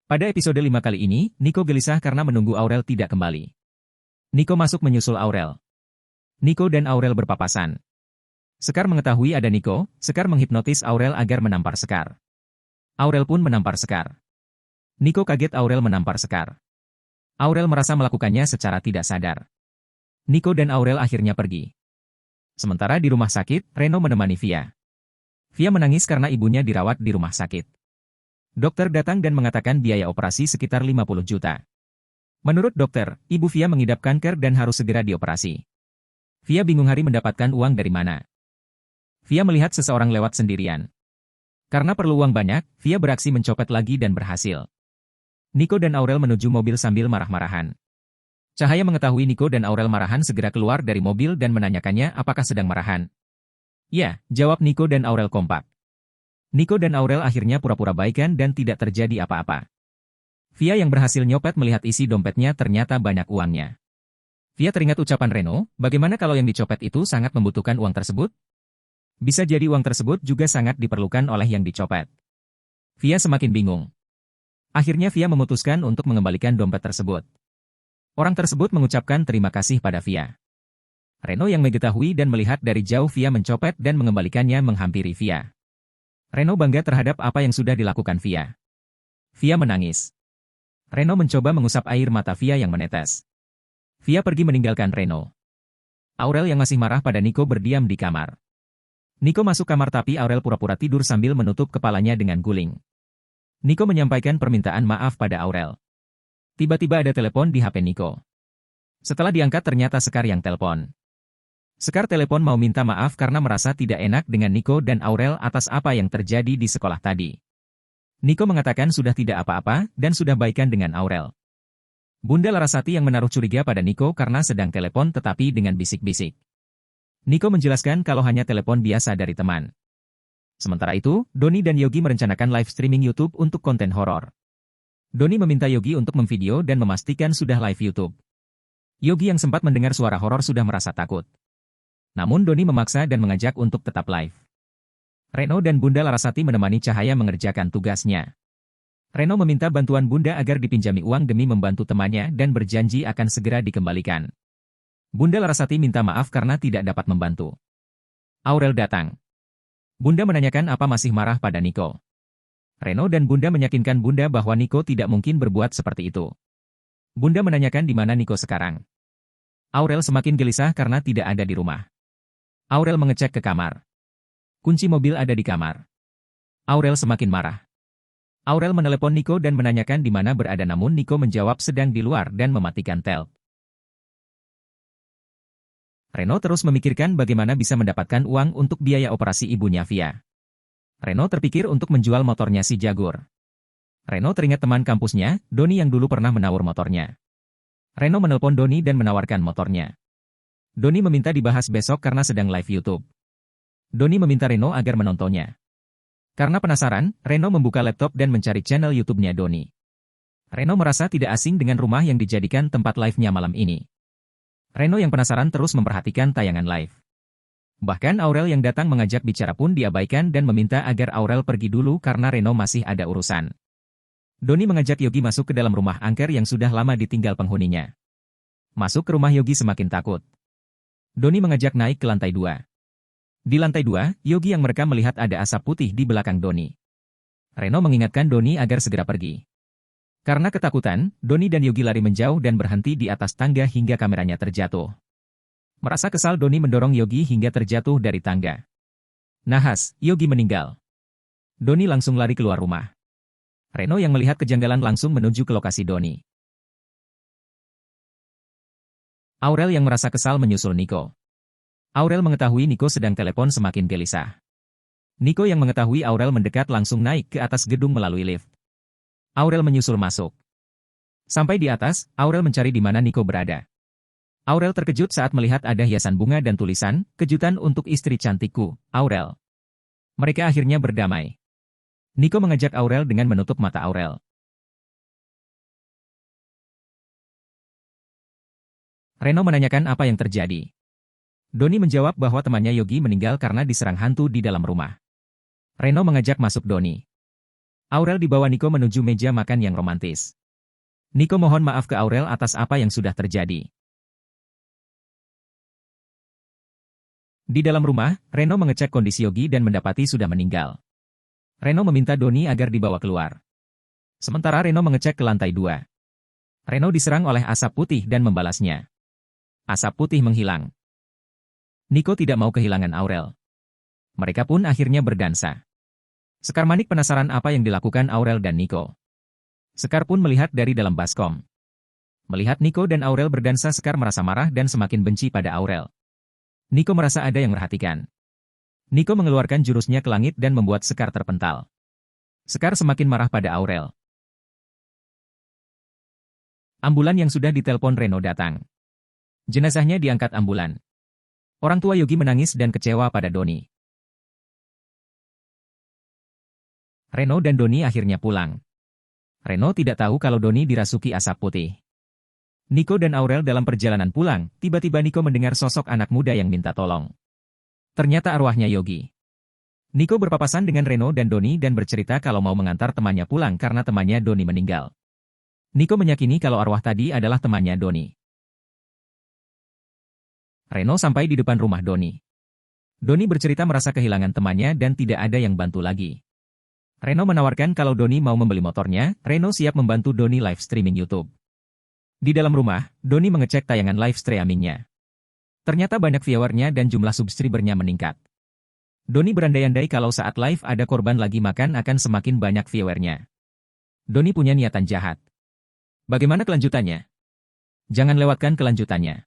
Pada episode 5 kali ini, Nico gelisah karena menunggu Aurel tidak kembali. Nico masuk menyusul Aurel. Nico dan Aurel berpapasan. Sekar mengetahui ada Nico, Sekar menghipnotis Aurel agar menampar Sekar. Aurel pun menampar Sekar. Nico kaget Aurel menampar Sekar. Aurel merasa melakukannya secara tidak sadar. Nico dan Aurel akhirnya pergi. Sementara di rumah sakit, Reno menemani Via. Via menangis karena ibunya dirawat di rumah sakit. Dokter datang dan mengatakan biaya operasi sekitar 50 juta. Menurut dokter, ibu Via mengidap kanker dan harus segera dioperasi. Via bingung hari mendapatkan uang dari mana. Via melihat seseorang lewat sendirian. Karena perlu uang banyak, Via beraksi mencopet lagi dan berhasil. Nico dan Aurel menuju mobil sambil marah-marahan. Cahaya mengetahui Nico dan Aurel marahan segera keluar dari mobil dan menanyakannya apakah sedang marahan. Ya, jawab Nico dan Aurel kompak. Nico dan Aurel akhirnya pura-pura baikan dan tidak terjadi apa-apa. Via yang berhasil nyopet melihat isi dompetnya ternyata banyak uangnya. Via teringat ucapan Reno, bagaimana kalau yang dicopet itu sangat membutuhkan uang tersebut? Bisa jadi uang tersebut juga sangat diperlukan oleh yang dicopet. Via semakin bingung. Akhirnya Via memutuskan untuk mengembalikan dompet tersebut. Orang tersebut mengucapkan terima kasih pada Via. Reno yang mengetahui dan melihat dari jauh Via mencopet dan mengembalikannya menghampiri Via. Reno bangga terhadap apa yang sudah dilakukan Via. Via menangis. Reno mencoba mengusap air mata Via yang menetes. Via pergi meninggalkan Reno. Aurel yang masih marah pada Nico berdiam di kamar. Nico masuk kamar tapi Aurel pura-pura tidur sambil menutup kepalanya dengan guling. Nico menyampaikan permintaan maaf pada Aurel. Tiba-tiba ada telepon di HP Nico. Setelah diangkat ternyata Sekar yang telepon. Sekar telepon mau minta maaf karena merasa tidak enak dengan Nico dan Aurel atas apa yang terjadi di sekolah tadi. Nico mengatakan sudah tidak apa-apa dan sudah baikan dengan Aurel. Bunda Larasati yang menaruh curiga pada Nico karena sedang telepon tetapi dengan bisik-bisik. Nico menjelaskan kalau hanya telepon biasa dari teman. Sementara itu, Doni dan Yogi merencanakan live streaming YouTube untuk konten horor. Doni meminta Yogi untuk memvideo dan memastikan sudah live YouTube. Yogi yang sempat mendengar suara horor sudah merasa takut. Namun Doni memaksa dan mengajak untuk tetap live. Reno dan Bunda Larasati menemani Cahaya mengerjakan tugasnya. Reno meminta bantuan Bunda agar dipinjami uang demi membantu temannya dan berjanji akan segera dikembalikan. Bunda Larasati minta maaf karena tidak dapat membantu. Aurel datang. Bunda menanyakan apa masih marah pada Nico. Reno dan Bunda meyakinkan Bunda bahwa Nico tidak mungkin berbuat seperti itu. Bunda menanyakan di mana Nico sekarang. Aurel semakin gelisah karena tidak ada di rumah. Aurel mengecek ke kamar. Kunci mobil ada di kamar. Aurel semakin marah. Aurel menelepon Nico dan menanyakan di mana berada namun Nico menjawab sedang di luar dan mematikan tel. Reno terus memikirkan bagaimana bisa mendapatkan uang untuk biaya operasi ibunya Via. Reno terpikir untuk menjual motornya si Jagur. Reno teringat teman kampusnya, Doni yang dulu pernah menawar motornya. Reno menelpon Doni dan menawarkan motornya. Doni meminta dibahas besok karena sedang live YouTube. Doni meminta Reno agar menontonnya. Karena penasaran, Reno membuka laptop dan mencari channel YouTube-nya Doni. Reno merasa tidak asing dengan rumah yang dijadikan tempat live-nya malam ini. Reno yang penasaran terus memperhatikan tayangan live. Bahkan Aurel yang datang mengajak bicara pun diabaikan dan meminta agar Aurel pergi dulu karena Reno masih ada urusan. Doni mengajak Yogi masuk ke dalam rumah angker yang sudah lama ditinggal penghuninya. Masuk ke rumah Yogi semakin takut. Doni mengajak naik ke lantai 2. Di lantai 2, Yogi yang merekam melihat ada asap putih di belakang Doni. Reno mengingatkan Doni agar segera pergi. Karena ketakutan, Doni dan Yogi lari menjauh dan berhenti di atas tangga hingga kameranya terjatuh. Merasa kesal Doni mendorong Yogi hingga terjatuh dari tangga. Nahas, Yogi meninggal. Doni langsung lari keluar rumah. Reno yang melihat kejanggalan langsung menuju ke lokasi Doni. Aurel yang merasa kesal menyusul Nico. Aurel mengetahui Nico sedang telepon semakin gelisah. Nico yang mengetahui Aurel mendekat langsung naik ke atas gedung melalui lift. Aurel menyusul masuk. Sampai di atas, Aurel mencari di mana Nico berada. Aurel terkejut saat melihat ada hiasan bunga dan tulisan, kejutan untuk istri cantikku, Aurel. Mereka akhirnya berdamai. Nico mengajak Aurel dengan menutup mata Aurel. Reno menanyakan apa yang terjadi. Doni menjawab bahwa temannya Yogi meninggal karena diserang hantu di dalam rumah. Reno mengajak masuk Doni. Aurel dibawa Nico menuju meja makan yang romantis. Nico mohon maaf ke Aurel atas apa yang sudah terjadi. Di dalam rumah, Reno mengecek kondisi Yogi dan mendapati sudah meninggal. Reno meminta Doni agar dibawa keluar. Sementara Reno mengecek ke lantai 2. Reno diserang oleh asap putih dan membalasnya. Asap putih menghilang. Nico tidak mau kehilangan Aurel. Mereka pun akhirnya berdansa. Sekar Manik penasaran apa yang dilakukan Aurel dan Nico. Sekar pun melihat dari dalam baskom. Melihat Nico dan Aurel berdansa, Sekar merasa marah dan semakin benci pada Aurel. Nico merasa ada yang merhatikan. Nico mengeluarkan jurusnya ke langit dan membuat Sekar terpental. Sekar semakin marah pada Aurel. Ambulan yang sudah ditelepon Reno datang. Jenazahnya diangkat ambulan. Orang tua Yogi menangis dan kecewa pada Doni. Reno dan Doni akhirnya pulang. Reno tidak tahu kalau Doni dirasuki asap putih. Nico dan Aurel dalam perjalanan pulang, tiba-tiba Nico mendengar sosok anak muda yang minta tolong. Ternyata arwahnya Yogi. Nico berpapasan dengan Reno dan Doni dan bercerita kalau mau mengantar temannya pulang karena temannya Doni meninggal. Nico meyakini kalau arwah tadi adalah temannya Doni. Reno sampai di depan rumah Doni. Doni bercerita merasa kehilangan temannya dan tidak ada yang bantu lagi. Reno menawarkan kalau Doni mau membeli motornya, Reno siap membantu Doni live streaming YouTube. Di dalam rumah, Doni mengecek tayangan live streamingnya. Ternyata banyak viewernya dan jumlah subscribernya meningkat. Doni berandai-andai kalau saat live ada korban lagi makan akan semakin banyak viewernya. Doni punya niatan jahat. Bagaimana kelanjutannya? Jangan lewatkan kelanjutannya.